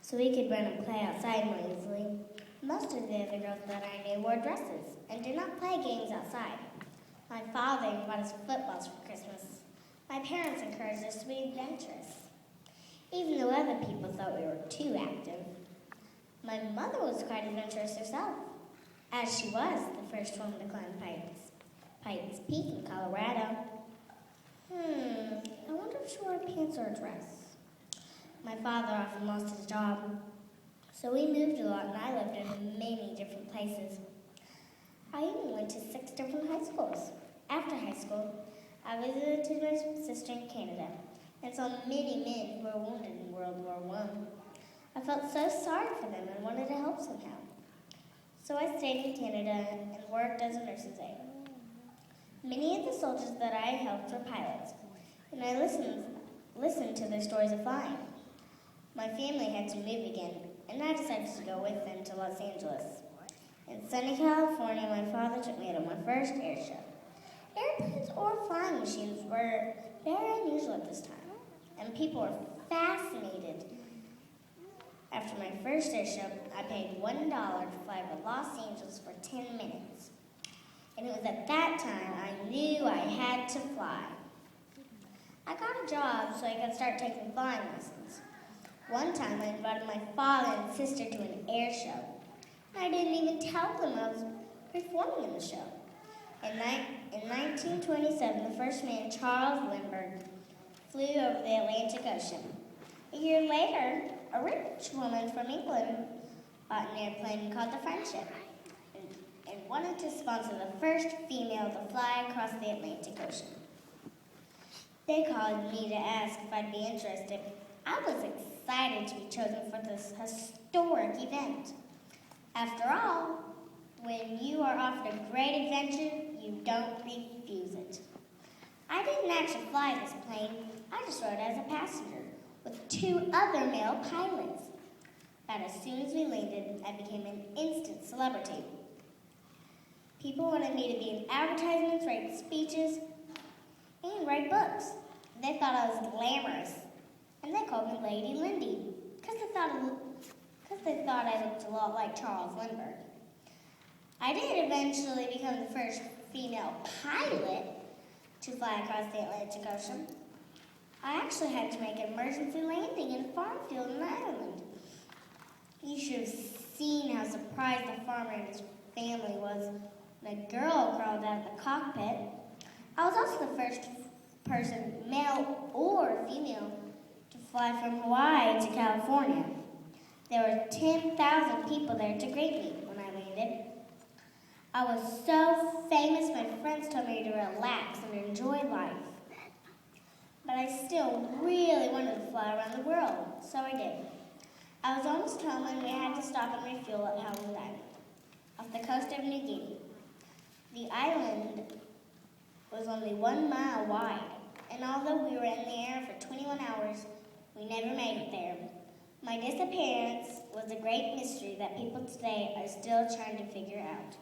so we could run and play outside more easily. Most of the other girls that I knew wore dresses and did not play games outside. My father bought us footballs for Christmas. My parents encouraged us to be adventurous, even though other people thought we were too active. My mother was quite adventurous herself, as she was the first woman to climb Pikes Peak in Colorado. I wonder if she wore pants or a dress. My father often lost his job, so we moved a lot and I lived in many different places. I even went to 6 different high schools. After high school, I visited my sister in Canada and saw many men who were wounded in World War I. I felt so sorry for them and wanted to help somehow. So I stayed in Canada and worked as a nurse's aide. Many of the soldiers that I helped were pilots, and I listened to their stories of flying. My family had to move again, and I decided to go with them to Los Angeles. In sunny California, my father took me to my first air show. Airplanes or flying machines were very unusual at this time, and people were fascinated. After my first air show, I paid $1 to fly to Los Angeles for 10 minutes. And it was at that time I knew I had to fly. I got a job so I could start taking flying lessons. One time I invited my father and sister to an air show. I didn't even tell them I was performing in the show. In 1927, the first man, Charles Lindbergh, flew over the Atlantic Ocean. A year later, a rich woman from England bought an airplane called the Friendship and wanted to sponsor the first female to fly across the Atlantic Ocean. They called me to ask if I'd be interested. I was excited to be chosen for this historic event. After all, when you are offered a great adventure, you don't refuse it. I didn't actually fly this plane. I just rode as a passenger with 2 other male pilots. But as soon as we landed, I became an instant celebrity. People wanted me to be in advertisements, write speeches, and write books. They thought I was glamorous, and they called me Lady Lindy because they thought I looked a lot like Charles Lindbergh. I did eventually become the first female pilot to fly across the Atlantic Ocean. I actually had to make an emergency landing in a farm field in Ireland. You should have seen how surprised the farmer and his family was when a girl crawled out of the cockpit. I was also the first person, male or female, to fly from Hawaii to California. There were 10,000 people there to greet me when I landed. I was so famous, my friends told me to relax and enjoy life. But I still really wanted to fly around the world, so I did. I was almost home and we had to stop and refuel at Howland Island, off the coast of New Guinea. The island was only 1 mile wide, and although we were in the air for 21 hours, we never made it there. My disappearance was a great mystery that people today are still trying to figure out.